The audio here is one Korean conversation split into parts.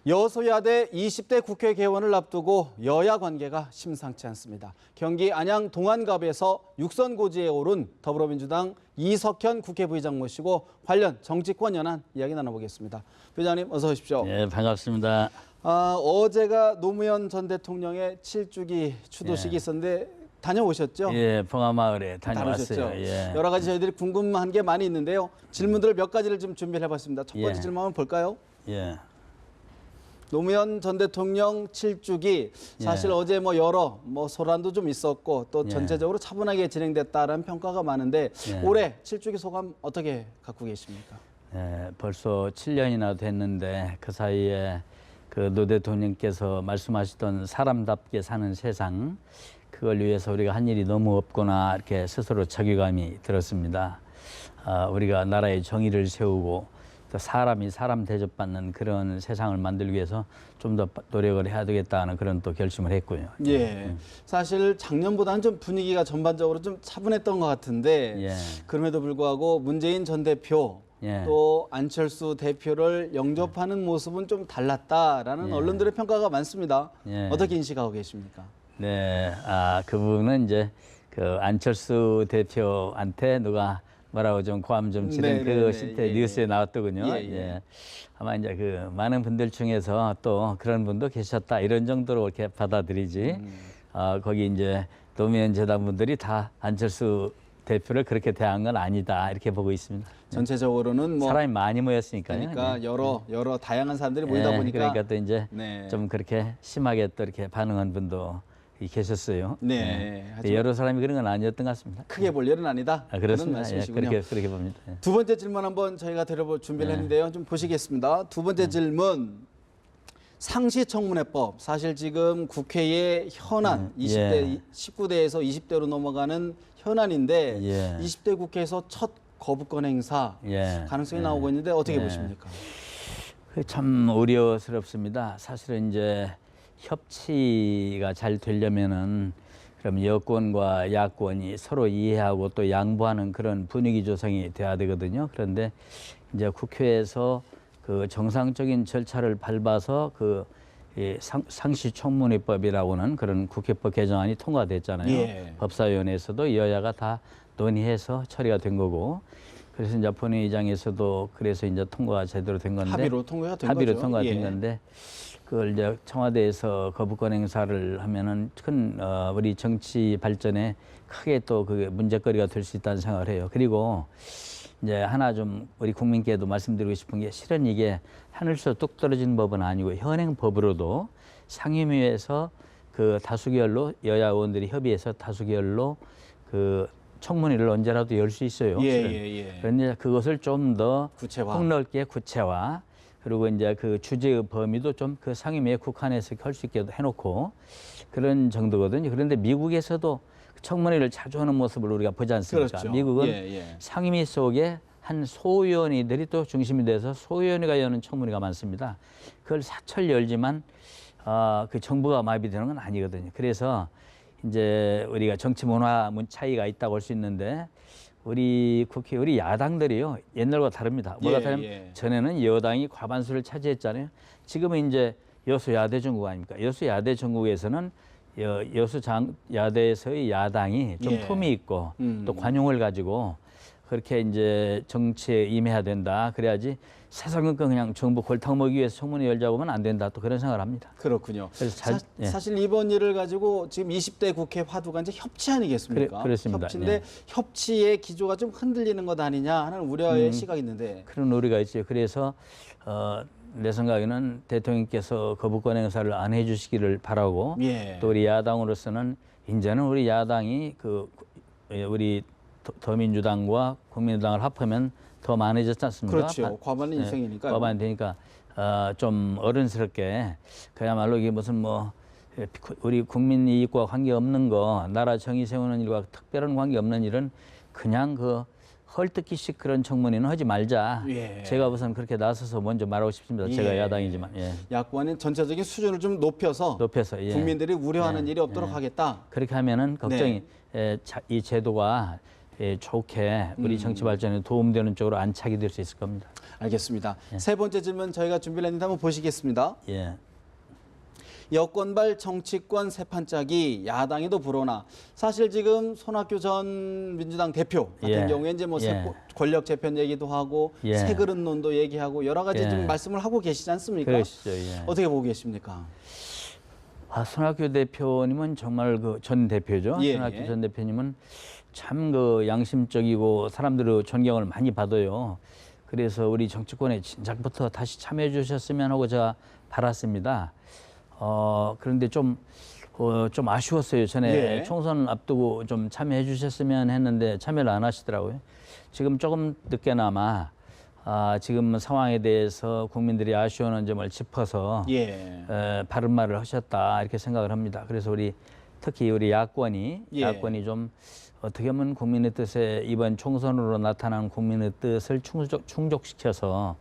여소야대 20대 국회 개원을 앞두고 여야 관계가 심상치 않습니다. 경기 안양 동안갑에서 육선고지에 오른 더불어민주당 이석현 국회부의장 모시고 관련 정치권 연안 이야기 나눠보겠습니다. 부의장님 어서 오십시오. 네, 반갑습니다. 어제가 노무현 전 대통령의 7주기 추도식이 있었는데 다녀오셨죠? 예, 봉화마을에 다녀왔어요. 예. 여러 가지 저희들이 궁금한 게 많이 있는데요. 질문들을 몇 가지를 좀 준비를 해봤습니다. 첫 번째 질문 한번 볼까요? 예. 노무현 전 대통령 7주기 사실 어제 여러 소란도 좀 있었고 또 전체적으로 차분하게 진행됐다라는 평가가 많은데 올해 7주기 소감 어떻게 갖고 계십니까? 예, 벌써 7년이나 됐는데 그 사이에 그 노 대통령께서 말씀하시던 사람답게 사는 세상, 그걸 위해서 우리가 한 일이 너무 없구나 이렇게 스스로 자괴감이 들었습니다. 우리가 나라의 정의를 세우고 또 사람이 사람 대접받는 그런 세상을 만들기 위해서 좀 더 노력을 해야 되겠다는 그런 또 결심을 했고요. 예, 사실 작년보다는 좀 분위기가 전반적으로 좀 차분했던 것 같은데 그럼에도 불구하고 문재인 전 대표 또 안철수 대표를 영접하는 모습은 좀 달랐다라는 언론들의 평가가 많습니다. 어떻게 인식하고 계십니까? 네, 그분은 이제 그 안철수 대표한테 누가 뭐라고 좀 고함 좀 지른 그 실태 뉴스에 나왔더군요. 아마 이제 그 많은 분들 중에서 또 그런 분도 계셨다 이런 정도로 이렇게 받아들이지. 거기 이제 노무현 재단 분들이 다 안철수 대표를 그렇게 대한 건 아니다 이렇게 보고 있습니다. 전체적으로는 사람이 많이 모였으니까요. 그러니까 여러 다양한 사람들이 모이다 보니까 그러니까 또 이제 좀 그렇게 심하게 또 이렇게 반응한 분도 계셨어요. 여러 사람이 그런 건 아니었던 것 같습니다. 크게 볼 일은 아니다. 그렇습니다. 그렇게 봅니다. 두 번째 질문 한번 저희가 드려볼 준비를 했는데요. 좀 보시겠습니다. 두 번째 질문. 상시청문회법. 사실 지금 국회의 현안 20대, 19대에서 20대로 넘어가는 현안인데 20대 국회에서 첫 거부권 행사 가능성이 나오고 있는데 어떻게 보십니까? 참 우려스럽습니다. 사실은 이제 협치가 잘 되려면은 그럼 여권과 야권이 서로 이해하고 또 양보하는 그런 분위기 조성이 돼야 되거든요. 그런데 이제 국회에서 그 정상적인 절차를 밟아서 그 상시청문회법이라고는 그런 국회법 개정안이 통과됐잖아요. 법사위원회에서도 여야가 다 논의해서 처리가 된 거고, 그래서 이제 본회의장에서도 그래서 이제 통과가 제대로 된 건데 합의로 통과가 된 거죠. 통과된 건데 그걸 이제 청와대에서 거부권 행사를 하면은 큰 우리 정치 발전에 크게 또 그게 문제거리가 될 수 있다는 생각을 해요. 그리고 이제 하나 좀 우리 국민께도 말씀드리고 싶은 게 실은 이게 하늘에서 뚝 떨어진 법은 아니고 현행 법으로도 상임위에서 그 다수결로 여야 의원들이 협의해서 다수결로 그 청문회를 언제라도 열 수 있어요. 그런데 그것을 좀 더 폭넓게 구체화, 그리고 이제 그 주제의 범위도 좀 그 상임위에 국한해서 할 수 있게 해놓고 그런 정도거든요. 그런데 미국에서도 청문회를 자주 하는 모습을 우리가 보지 않습니까? 그렇죠. 미국은 상임위 속에 한 소위원회들이 또 중심이 돼서 소위원회가 여는 청문회가 많습니다. 그걸 사철 열지만 그 정부가 마비되는 건 아니거든요. 그래서 이제 우리가 정치 문화 차이가 있다고 할 수 있는데 우리 국회, 우리 야당들이요 옛날과 다릅니다. 뭐가 다르면 전에는 여당이 과반수를 차지했잖아요. 지금은 이제 여소야대 정국 아닙니까? 여소야대 정국에서는 여소야대에서의 야당이 좀 품이 있고 또 관용을 가지고 그렇게 이제 정치에 임해야 된다. 그래야지 사사건건 그냥 정부 골탕 먹기 위해서 청문회 열자고 하면 안 된다. 또 그런 생각을 합니다. 그렇군요. 그래서 사실 이번 일을 가지고 지금 20대 국회 화두가 이제 협치 아니겠습니까? 그렇습니다. 협치인데 협치의 기조가 좀 흔들리는 것 아니냐 하는 우려의 시각이 있는데. 그런 우려가 있죠. 그래서 내 생각에는 대통령께서 거부권 행사를 안 해주시기를 바라고 또 우리 야당으로서는 이제는 우리 야당이 우리 더민주당과 국민의당을 합하면 더 많아졌지 않습니까? 그렇죠. 과반 인생이니까. 과반이 되니까 좀 어른스럽게 그야말로 이게 무슨 우리 국민 이익과 관계없는 거, 나라 정의 세우는 일과 특별한 관계없는 일은 그냥 헐뜯기식 그런 청문회는 하지 말자. 제가 우선 그렇게 나서서 먼저 말하고 싶습니다. 제가 야당이지만. 야권은 전체적인 수준을 좀 높여서 국민들이 우려하는 일이 없도록 하겠다. 그렇게 하면은 걱정이 이 제도가 좋게 우리 정치 발전에 도움되는 쪽으로 안착이 될 수 있을 겁니다. 알겠습니다. 세 번째 질문 저희가 준비를 했는데 한번 보시겠습니다. 예. 여권발 정치권 세판짜기 야당에도 불어나 사실 지금 손학규 전 민주당 대표 같은 경우에 이제 뭐 권력 재편 얘기도 하고 새 그릇론도 얘기하고 여러 가지 좀 말씀을 하고 계시지 않습니까? 그러시죠. 어떻게 보고 계십니까? 손학규 대표님은 정말 그 전 대표죠. 손학규 전 대표님은 참 그 양심적이고 사람들의 존경을 많이 받아요. 그래서 우리 정치권에 진작부터 다시 참여해 주셨으면 하고 제가 바랐습니다. 그런데 좀 아쉬웠어요. 전에 총선 앞두고 좀 참여해 주셨으면 했는데 참여를 안 하시더라고요. 지금 조금 늦게나마 지금 상황에 대해서 국민들이 아쉬워하는 점을 짚어서 바른 말을 하셨다 이렇게 생각을 합니다. 그래서 특히 우리 야권이 좀 어떻게 하면 국민의 뜻에 이번 총선으로 나타난 국민의 뜻을 충족시켜서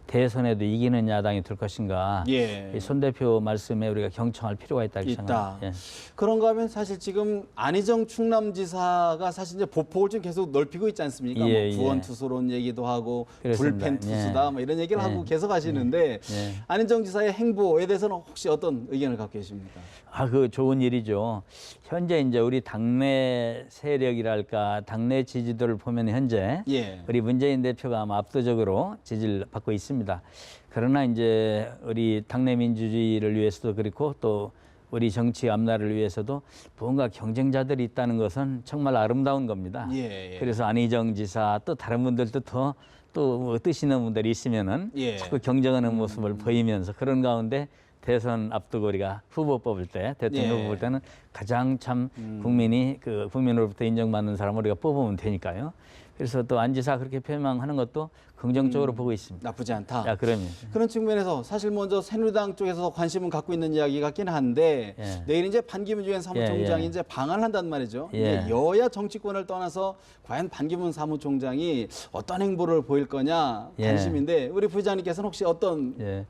대선에도 이기는 야당이 될 것인가. 이 손 대표 말씀에 우리가 경청할 필요가 있다 이렇게 생각합니다. 그런가 하면 사실 지금 안희정 충남지사가 사실 이제 보폭을 좀 계속 넓히고 있지 않습니까? 뭐 구원 투수론 얘기도 하고 불펜 투수다 뭐 이런 얘기를 하고 계속 하시는데 안희정 지사의 행보에 대해서는 혹시 어떤 의견을 갖고 계십니까? 그 좋은 일이죠. 현재 이제 우리 당내 세력이랄까 당내 지지도를 보면 현재 우리 문재인 대표가 아마 압도적으로 지지를 받고 있습니다. 그러나 이제 우리 당내 민주주의를 위해서도 그렇고 또 우리 정치 앞날을 위해서도 뭔가 경쟁자들이 있다는 것은 정말 아름다운 겁니다. 그래서 안희정 지사 또 다른 분들도 또 뜻 있는 분들이 있으면은 자꾸 경쟁하는 모습을 보이면서 그런 가운데 대선 앞두고 우리가 후보 뽑을 때, 대통령 후보 뽑을 때는 가장 참 국민으로부터 인정받는 사람을 우리가 뽑으면 되니까요. 그래서 또 안 지사 그렇게 표명하는 것도 긍정적으로 보고 있습니다. 나쁘지 않다. 그럼요. 그런 측면에서 사실 먼저 새누리당 쪽에서 관심은 갖고 있는 이야기 같긴 한데 내일 이제 반기문 유엔 사무총장이 이제 방한을 한단 말이죠. 여야 정치권을 떠나서 과연 반기문 사무총장이 어떤 행보를 보일 거냐 관심인데 우리 부의장님께서는 혹시 어떤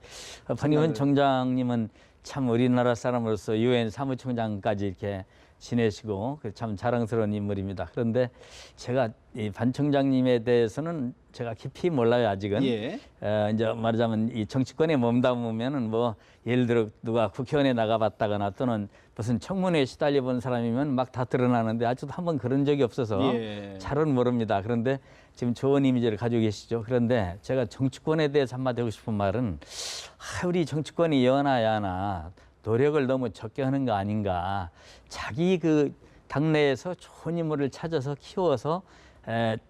반기문 총장님은 참 우리나라 사람으로서 유엔 사무총장까지 이렇게 지내시고 참 자랑스러운 인물입니다. 그런데 제가 이 반 총장님에 대해서는 제가 깊이 몰라요 아직은. 이제 말하자면 이 정치권에 몸담으면은 뭐 예를 들어 누가 국회의원에 나가봤다거나 또는 무슨 청문회에 시달려 본 사람이면 막 다 드러나는데 아직도 한번 그런 적이 없어서 잘은 모릅니다. 그런데 지금 좋은 이미지를 가지고 계시죠. 그런데 제가 정치권에 대해서 한마디 하고 싶은 말은 우리 정치권이 여나 노력을 너무 적게 하는 거 아닌가. 자기 그 당내에서 좋은 인물을 찾아서 키워서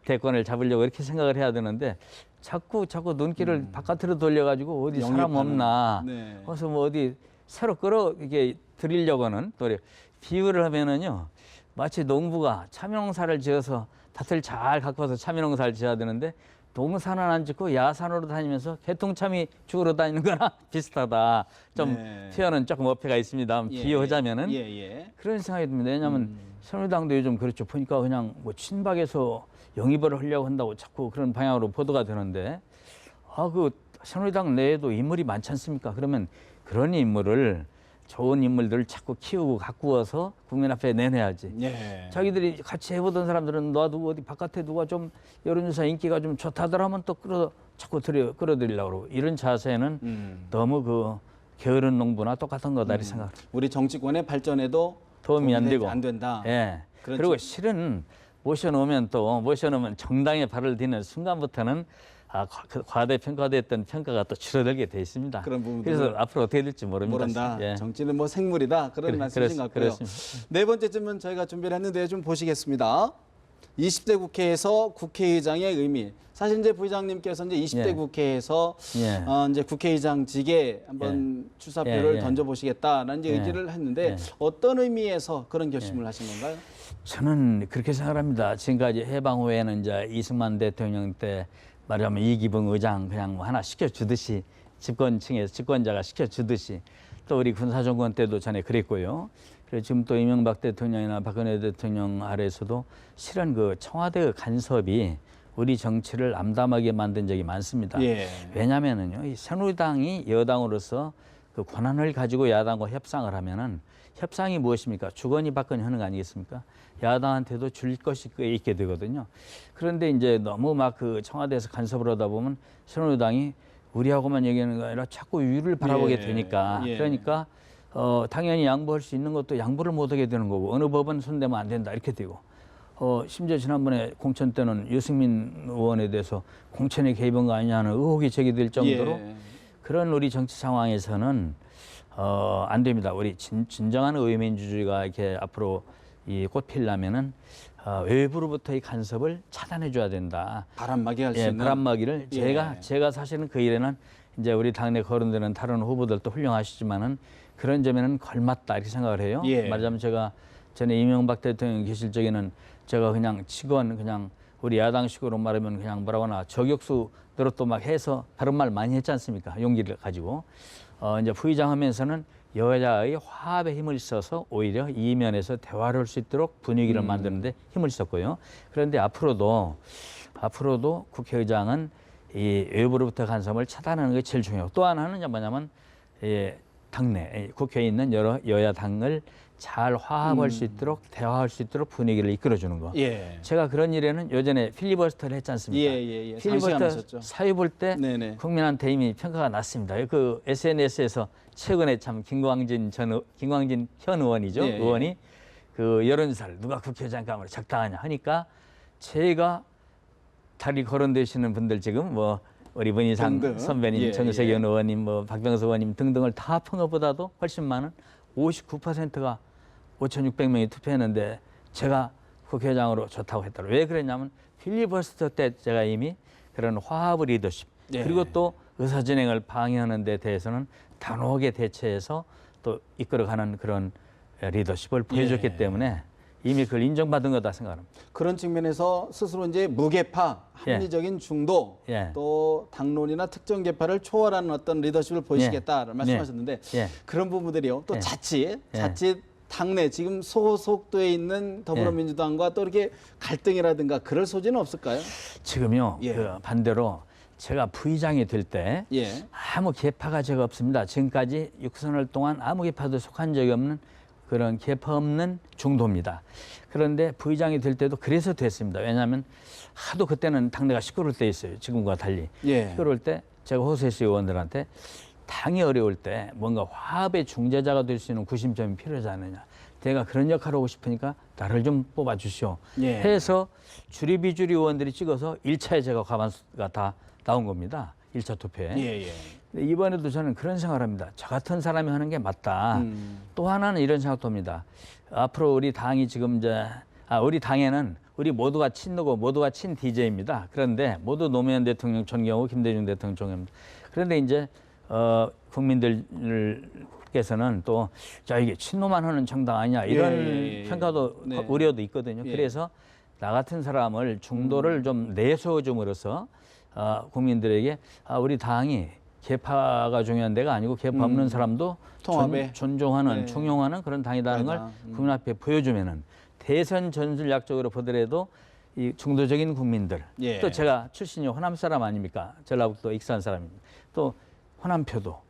대권을 잡으려고 이렇게 생각을 해야 되는데 자꾸 눈길을 바깥으로 돌려가지고 어디 사람 없나. 그래서 뭐 어디 새로 이게 드리려고는 노력. 비유를 하면은요. 마치 농부가 참외농사를 지어서 밭을 잘 가꿔서 참외농사를 지어야 되는데 농사는 안 짓고 야산으로 다니면서 개통참이 죽으러 다니는 거나 비슷하다. 좀 표현은 조금 어폐가 있습니다. 비유하자면은 그런 생각이 듭니다. 왜냐하면 새누리당도 요즘 그렇죠. 보니까 그냥 뭐 친박에서 영입을 하려고 한다고 자꾸 그런 방향으로 보도가 되는데 그 새누리당 내에도 인물이 많지 않습니까? 그러면 그런 인물을 좋은 인물들을 자꾸 키우고 가꾸어서 국민 앞에 내놔야지. 자기들이 같이 해보던 사람들은 놔두고 어디 바깥에 누가 좀 여론조사 인기가 좀 좋다더라 하면 또 자꾸 끌어들이려고 그러고 이런 자세는 너무 그 게으른 농부나 똑같은 거다 이렇게 생각합니다. 우리 정치권의 발전에도 도움이 안 되고 안 된다. 그리고 실은 모셔놓으면 정당에 발을 디는 순간부터는 과대평가됐던 평가가 또 줄어들게 돼 있습니다. 그래서 앞으로 어떻게 될지 모른다. 정치는 뭐 생물이다. 그런 말씀이신 것 같고요. 네 번째 질문 저희가 준비를 했는데 좀 보시겠습니다. 20대 국회에서 국회의장의 의미. 사실 이제 부의장님께서 이제 20대 국회에서 이제 국회의장직에 한번 출사표를 던져보시겠다라는 이제 의지를 했는데 어떤 의미에서 그런 결심을 하신 건가요? 저는 그렇게 생각합니다. 지금까지 해방 후에는 이제 이승만 대통령 때 말하자면 이기붕 의장 그냥 뭐 하나 시켜주듯이 집권층에서 집권자가 시켜주듯이 또 우리 군사정권 때도 전에 그랬고요. 그리고 지금 또 이명박 대통령이나 박근혜 대통령 아래에서도 실은 그 청와대의 간섭이 우리 정치를 암담하게 만든 적이 많습니다. 왜냐하면은요, 이 새누리당이 여당으로서 그 권한을 가지고 야당과 협상을 하면은 협상이 무엇입니까? 주거니 받거니 하는 거 아니겠습니까? 야당한테도 줄 것이 꽤 있게 되거든요. 그런데 이제 너무 막 그 청와대에서 간섭을 하다 보면 새누리당이 우리하고만 얘기하는 게 아니라 자꾸 위를 바라보게 되니까 그러니까 당연히 양보할 수 있는 것도 양보를 못하게 되는 거고 어느 법은 손대면 안 된다 이렇게 되고 심지어 지난번에 공천 때는 유승민 의원에 대해서 공천에 개입한 거 아니냐는 의혹이 제기될 정도로 그런 우리 정치 상황에서는 안 됩니다. 우리 진정한 의회민주주의가 이렇게 앞으로 이 꽃피려면은 외부로부터의 간섭을 차단해 줘야 된다. 바람막이 할 수 있는. 바람막이를 제가 사실은 그 일에는 이제 우리 당내 거론되는 다른 후보들도 훌륭하시지만은 그런 점에는 걸맞다 이렇게 생각을 해요. 말하자면 제가 전에 이명박 대통령 계실 적에는 제가 그냥 직원 그냥 우리 야당식으로 말하면 그냥 뭐라고 하나 저격수 노릇도 막 해서 다른 말 많이 했지 않습니까? 용기를 가지고 이제 부의장하면서는 여야의 화합에 힘을 써서 오히려 이 면에서 대화를 할 수 있도록 분위기를 만드는데 힘을 썼고요. 그런데 앞으로도 국회의장은 이 외부로부터 간섭을 차단하는 게 제일 중요하고 또 하나는 뭐냐면 당내 국회에 있는 여러 여야 당을 잘 화합할 수 있도록 대화할 수 있도록 분위기를 이끌어주는 거. 제가 그런 일에는 예전에 필리버스터를 했지 않습니까? 필리버스터 사유 볼 때 국민한테 이미 평가가 났습니다. 그 SNS에서 최근에 참 김광진 현 의원이죠. 의원이 그 30살 누가 국회의장 감을 적당하냐 하니까 제가 다리 거론되시는 분들 지금 뭐 우리 문희상 선배님, 정세균 의원님, 뭐 박병수 의원님 등등을 다 합한 것보다도 훨씬 많은 59%가 5,600명이 투표했는데 제가 국회의장으로 좋다고 했더라고요. 왜 그랬냐면 필리버스터 때 제가 이미 그런 화합 리더십 그리고 또 의사진행을 방해하는 데 대해서는 단호하게 대처해서 또 이끌어가는 그런 리더십을 보여줬기 때문에 이미 그걸 인정받은 거다 생각합니다. 그런 측면에서 스스로 이제 무계파, 합리적인 중도, 또 당론이나 특정 계파를 초월하는 어떤 리더십을 보이시겠다를 말씀하셨는데 그런 부분들이요. 또 자칫 당내 지금 소속도에 있는 더불어민주당과 또 이렇게 갈등이라든가 그럴 소지는 없을까요? 지금요. 그 반대로 제가 부의장이 될 때 아무 계파가 제가 없습니다. 지금까지 6선을 동안 아무 계파도 속한 적이 없는 그런 계파 없는 중도입니다. 그런데 부의장이 될 때도 그래서 됐습니다. 왜냐하면 하도 그때는 당내가 시끄러울 때 있어요. 지금과 달리. 시끄러울 때 제가 호세시 의원들한테 당이 어려울 때 뭔가 화합의 중재자가 될 수 있는 구심점이 필요하지 않느냐. 내가 그런 역할을 하고 싶으니까 나를 좀 뽑아주시오. 해서 주리비주리 의원들이 찍어서 1차에 제가 과반수가 다 나온 겁니다. 1차 투표에. 이번에도 저는 그런 생각을 합니다. 저 같은 사람이 하는 게 맞다. 또 하나는 이런 생각도 합니다. 앞으로 우리 당이 지금 우리 당에는 우리 모두가 친노고 모두가 친 DJ입니다. 그런데 모두 노무현 대통령 존경하고 김대중 대통령 존경합니다. 그런데 이제 국민들께서는 또 이게 친노만 하는 정당 아니냐 이런 평가도 우려도 있거든요. 그래서 나 같은 사람을 중도를 좀 내세워줌으로써 국민들에게 우리 당이 계파가 중요한 데가 아니고 계파 없는 사람도 존중하는 충용하는 그런 당이라는 걸 국민 앞에 보여주면은 대선 전술약적으로 보더라도 이 중도적인 국민들 또 제가 출신이 호남 사람 아닙니까? 전라북도 익산 사람입니다. 또 호남표도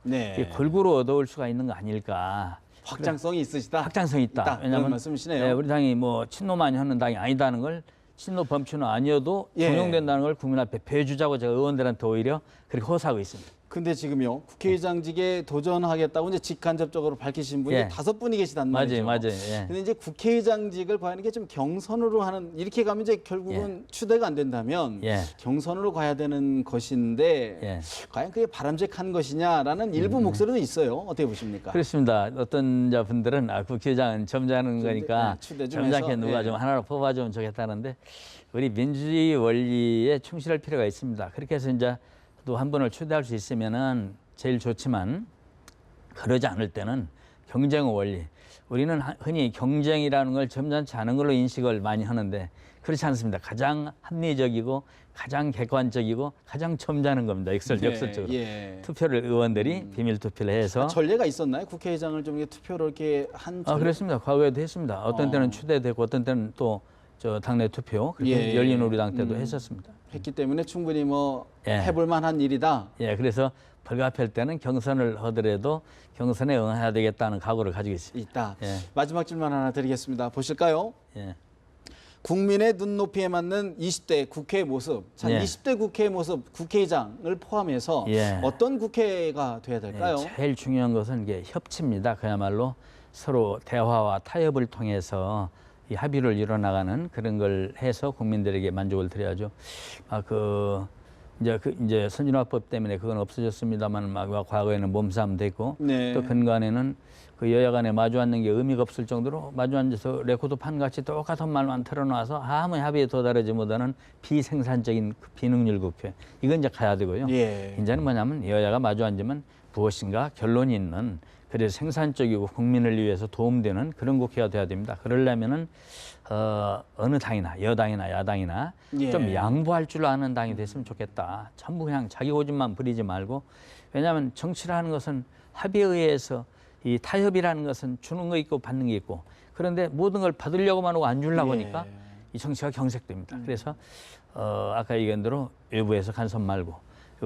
골고루 얻어올 수가 있는 거 아닐까? 확장성이 있으시다. 확장성이 있다. 왜냐하면 말씀이시네요. 우리 당이 뭐 친노만이 하는 당이 아니다는 걸 친노 범추는 아니어도 종용된다는 걸 국민 앞에 보여주자고 제가 의원들한테 오히려 그렇게 호소하고 있습니다. 근데 지금요 국회의장직에 도전하겠다고 이제 직간접적으로 밝히신 분이 5분이 계시단 말이죠. 맞아요. 근데 이제 국회의장직을 과연 이게 좀 경선으로 하는 이렇게 가면 이제 결국은 추대가 안 된다면 경선으로 가야 되는 것인데 과연 그게 바람직한 것이냐라는 일부 목소리도 있어요. 어떻게 보십니까? 그렇습니다. 어떤 분들은 국회의장은 점잖은 거니까 점잖게 누가 좀 하나로 뽑아주면 좋겠다는데 우리 민주주의 원리에 충실할 필요가 있습니다. 그렇게 해서 이제 또 한 분을 초대할 수 있으면은 제일 좋지만 그러지 않을 때는 경쟁 원리. 우리는 흔히 경쟁이라는 걸 점잖지 않은 걸로 인식을 많이 하는데 그렇지 않습니다. 가장 합리적이고 가장 객관적이고 가장 점잖은 겁니다. 역설적으로. 투표를 의원들이 비밀 투표를 해서 전례가 있었나요? 국회의장을 좀 이렇게 투표로 이렇게 한 그렇습니다. 과거에도 했습니다. 어떤 때는 초대되고 어떤 때는 또 당내 투표 그렇게 열린우리당 때도 했었습니다. 했기 때문에 충분히 뭐 예. 해볼 만한 일이다. 예, 그래서 불가피할 때는 경선을 하더라도 경선에 응해야 되겠다는 각오를 가지고 있습니다. 있다. 예. 마지막 질문 하나 드리겠습니다. 보실까요? 예. 국민의 눈높이에 맞는 20대 국회의 모습, 자, 예. 20대 국회의 모습, 국회의장을 포함해서 예. 어떤 국회가 돼야 될까요? 예, 제일 중요한 것은 이게 협치입니다. 그야말로 서로 대화와 타협을 통해서 이 합의를 이뤄나가는 그런 걸 해서 국민들에게 만족을 드려야죠. 이제 선진화법 때문에 그건 없어졌습니다만 과거에는 몸싸움도 했고 네. 또 근간에는 그 여야 간에 마주 앉는 게 의미가 없을 정도로 마주 앉아서 레코드판 같이 똑같은 말만 틀어놔서 아무 합의에 도달하지 못하는 비생산적인 비능률 국회. 이건 이제 가야 되고요. 예. 이제는 뭐냐면 여야가 마주 앉으면 무엇인가 결론이 있는 그래서 생산적이고 국민을 위해서 도움되는 그런 국회가 돼야 됩니다. 그러려면은 어느 당이나 여당이나 야당이나 예. 좀 양보할 줄 아는 당이 됐으면 좋겠다. 전부 그냥 자기 고집만 부리지 말고 왜냐하면 정치라는 것은 합의에 의해서 이 타협이라는 것은 주는 거 있고 받는 게 있고 그런데 모든 걸 받으려고만 하고 안 주려고 하니까 이 정치가 경색됩니다. 그래서 아까 얘기한 대로 외부에서 간섭 말고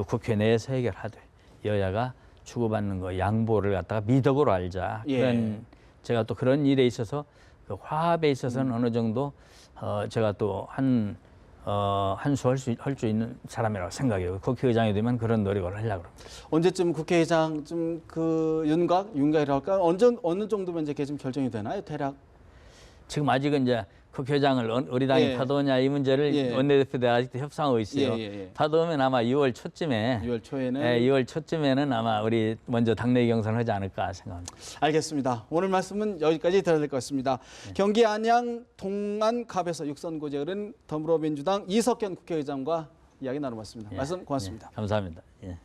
국회 내에서 해결하되 여야가 주고받는 거 양보를 갖다가 미덕으로 알자. 예. 그런 제가 또 그런 일에 있어서 그 화합에 있어서는 어느 정도 제가 또 한 수 할 수 있는 사람이라고 생각해요. 국회의장이 되면 그런 노력을 하려고 합니다. 언제쯤 국회의장 좀 그 윤곽이라고 할까? 어느 정도면 이제 좀 결정이 되나요? 대략? 지금 아직은 이제 국회의장을 우리 당이 예. 다도냐 이 문제를 예. 원내대표들 아직도 협상하고 있어요. 예. 다도면 아마 6월 초쯤에 6월 초에는 6월 초쯤에는 아마 우리 먼저 당내 경선을 하지 않을까 생각합니다. 알겠습니다. 오늘 말씀은 여기까지 들어야 될 것 같습니다. 경기 안양 동안갑에서 육선고제 흐른 더불어민주당 이석현 국회의장과 이야기 나눠봤습니다. 말씀 고맙습니다. 감사합니다. 예.